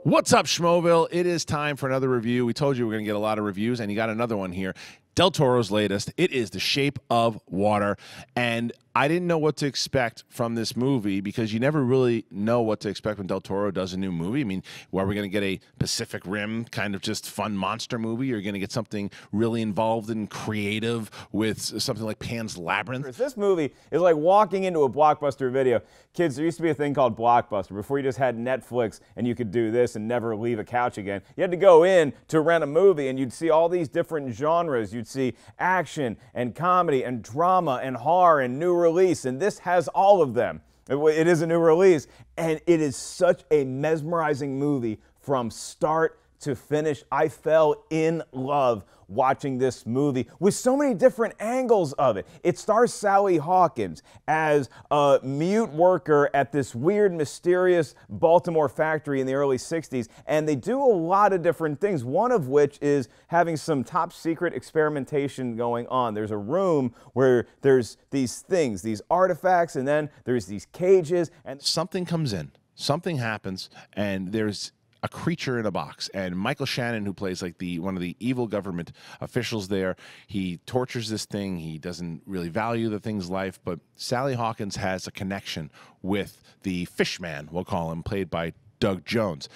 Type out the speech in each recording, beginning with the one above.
What's up, Schmoville? It is time for another review. We told you we're going to get a lot of reviews, and you got another one here. Del Toro's latest. It is The Shape of Water, and I didn't know what to expect from this movie because you never really know what to expect when Del Toro does a new movie. I mean, are we going to get a Pacific Rim kind of just fun monster movie? Or are you going to get something really involved and creative with something like Pan's Labyrinth? This movie is like walking into a Blockbuster video. Kids, there used to be a thing called Blockbuster. Before you just had Netflix and you could do this and never leave a couch again. You had to go in to rent a movie and you'd see all these different genres. You'd see action and comedy and drama and horror and new release, and this has all of them. It is a new release, and it is such a mesmerizing movie from start to finish. I fell in love watching this movie with so many different angles of it. It stars Sally Hawkins as a mute worker at this weird, mysterious Baltimore factory in the early 60s, and they do a lot of different things, one of which is having some top secret experimentation going on. There's a room where there's these things, these artifacts, and then there's these cages, and something comes in, something happens, and there's a creature in a box, and Michael Shannon, who plays like one of the evil government officials there, he tortures this thing. He doesn't really value the thing's life, but Sally Hawkins has a connection with the fishman, we'll call him, played by Doug Jones.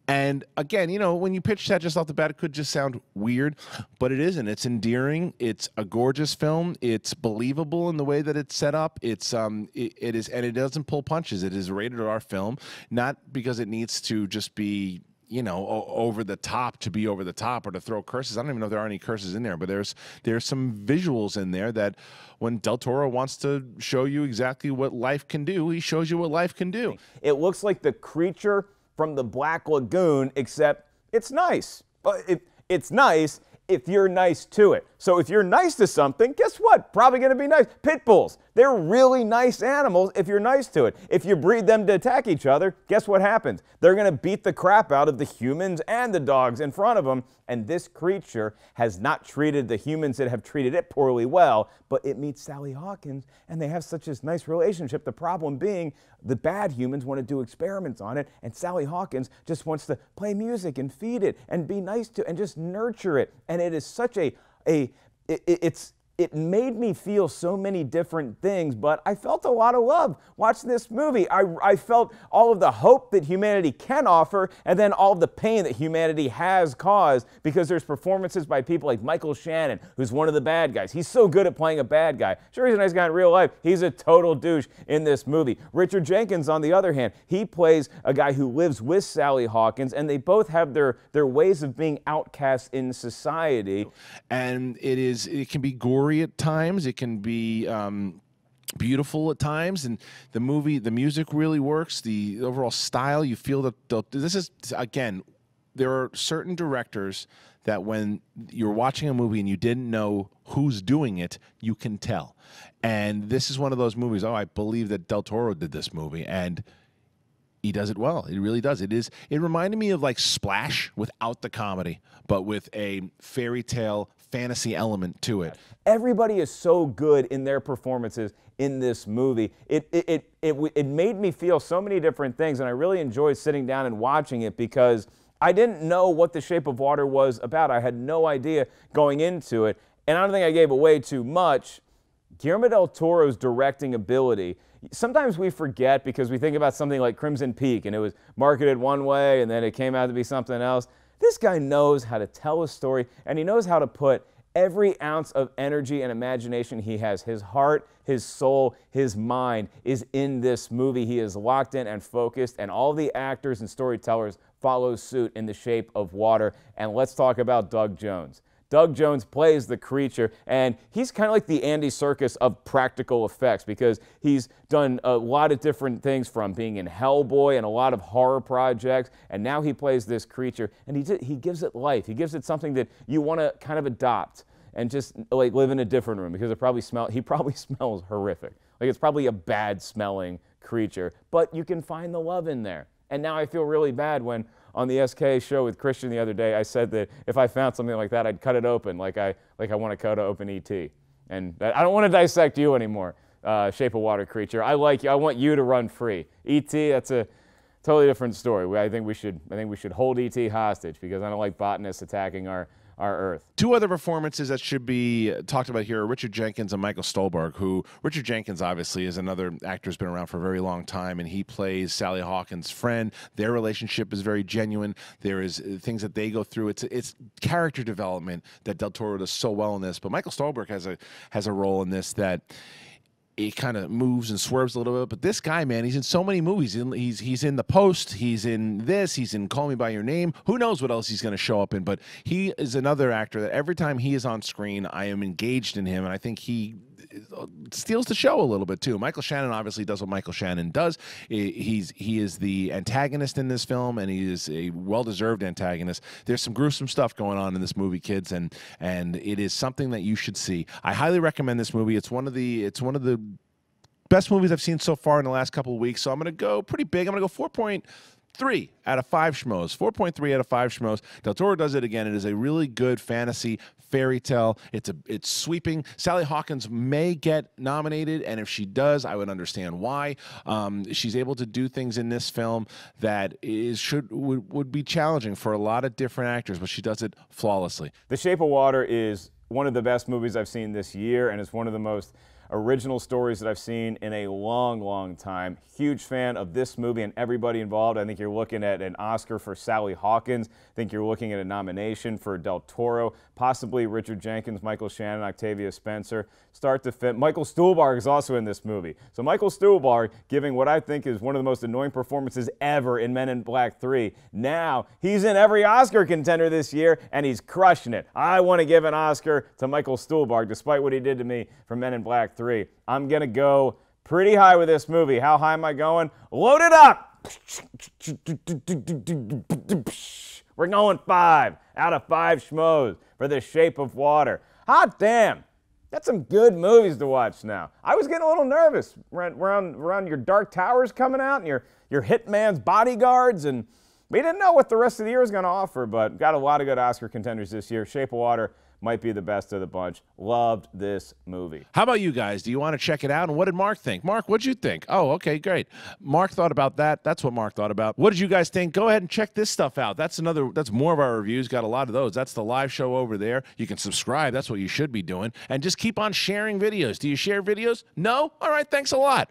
And again, you know, when you pitch that just off the bat, it could just sound weird, but it isn't. It's endearing. It's a gorgeous film. It's believable in the way that it's set up. It is, and it doesn't pull punches. It is a rated R film, not because it needs to just be, you know, over the top to be over the top or to throw curses. I don't even know if there are any curses in there, but there's some visuals in there that when Del Toro wants to show you exactly what life can do, he shows you what life can do. It looks like the creature from the Black Lagoon, except it's nice. It's nice if you're nice to it. So if you're nice to something, guess what? Probably going to be nice. Pit bulls, they're really nice animals if you're nice to it. If you breed them to attack each other, guess what happens? They're going to beat the crap out of the humans and the dogs in front of them. And this creature has not treated the humans that have treated it poorly well, but it meets Sally Hawkins, and they have such a nice relationship. The problem being the bad humans want to do experiments on it, and Sally Hawkins just wants to play music and feed it and be nice to it and just nurture it. And it is such it made me feel so many different things, but I felt a lot of love watching this movie. I felt all of the hope that humanity can offer, and then all of the pain that humanity has caused, because there's performances by people like Michael Shannon, who's one of the bad guys. He's so good at playing a bad guy. Sure, he's a nice guy in real life. He's a total douche in this movie. Richard Jenkins, on the other hand, he plays a guy who lives with Sally Hawkins, and they both have their ways of being outcasts in society. And it can be gory at times. It can be beautiful at times, and the music really works. The overall style, you feel that this is, again, there are certain directors that when you're watching a movie and you didn't know who's doing it, you can tell. And this is one of those movies, oh, I believe that Del Toro did this movie, and he does it well. It really does. It reminded me of like Splash without the comedy, but with a fairy tale fantasy element to it. Everybody is so good in their performances in this movie. It made me feel so many different things, and I really enjoyed sitting down and watching it because I didn't know what The Shape of Water was about. I had no idea going into it, and I don't think I gave away too much. Guillermo del Toro's directing ability, sometimes we forget because we think about something like Crimson Peak, and it was marketed one way, and then it came out to be something else. This guy knows how to tell a story, and he knows how to put every ounce of energy and imagination he has. His heart, his soul, his mind is in this movie. He is locked in and focused, and all the actors and storytellers follow suit in The Shape of Water. And let's talk about Doug Jones. Doug Jones plays the creature, and he's kind of like the Andy Serkis of practical effects because he's done a lot of different things, from being in Hellboy and a lot of horror projects, and now he plays this creature, and he gives it life. He gives it something that you want to kind of adopt and just like live in a different room, because he probably smells horrific. Like, it's probably a bad smelling creature, but you can find the love in there. And now I feel really bad when on the SK show with Kristian the other day, I said that if I found something like that, I'd cut it open like I want to cut open E.T. And I don't want to dissect you anymore, Shape of Water creature. I like you. I want you to run free. E.T., Totally different story. I think we should hold ET hostage because I don't like botanists attacking our Earth. Two other performances that should be talked about here are Richard Jenkins and Michael Stolberg, who Richard Jenkins obviously is another actor who's been around for a very long time, and he plays Sally Hawkins' friend. Their relationship is very genuine. There is things that they go through. It's character development that Del Toro does so well in this. But Michael Stolberg has a role in this that it kind of moves and swerves a little bit. But this guy, man, he's in so many movies. He's in The Post. He's in this. He's in Call Me By Your Name. Who knows what else he's going to show up in. But he is another actor that every time he is on screen, I am engaged in him. And I think he steals the show a little bit, too. Michael Shannon obviously does what Michael Shannon does. He is the antagonist in this film, and he is a well-deserved antagonist. There's some gruesome stuff going on in this movie, kids, and it is something that you should see. I highly recommend this movie. It's one of the best movies I've seen so far in the last couple of weeks, so I'm going to go pretty big. I'm going to go 4.3 out of 5 schmoes. 4.3 out of 5 schmoes. Del Toro does it again. It is a really good fantasy fairy tale. It's sweeping. Sally Hawkins may get nominated, and if she does, I would understand why. She's able to do things in this film that would be challenging for a lot of different actors, but she does it flawlessly. The Shape of Water is one of the best movies I've seen this year, and it's one of the most original stories that I've seen in a long, long time. Huge fan of this movie and everybody involved. I think you're looking at an Oscar for Sally Hawkins. I think you're looking at a nomination for Del Toro, possibly Richard Jenkins, Michael Shannon, Octavia Spencer. Start to fit. Michael Stuhlbarg is also in this movie. So Michael Stuhlbarg giving what I think is one of the most annoying performances ever in Men in Black 3. Now he's in every Oscar contender this year, and he's crushing it. I want to give an Oscar to Michael Stuhlbarg, despite what he did to me for Men in Black 3. I'm going to go pretty high with this movie. How high am I going? Load it up! We're going 5 out of 5 schmoes for The Shape of Water. Hot damn! That's some good movies to watch now. I was getting a little nervous around your Dark Towers coming out and your Hitman's Bodyguards, and we didn't know what the rest of the year was going to offer, but got a lot of good Oscar contenders this year. Shape of Water might be the best of the bunch. Loved this movie. How about you guys? Do you want to check it out? And what did Mark think? Mark, what'd you think? Oh, okay, great. Mark thought about that. That's what Mark thought about. What did you guys think? Go ahead and check this stuff out. That's more of our reviews. Got a lot of those. That's the live show over there. You can subscribe. That's what you should be doing. And just keep on sharing videos. Do you share videos? No? All right, thanks a lot.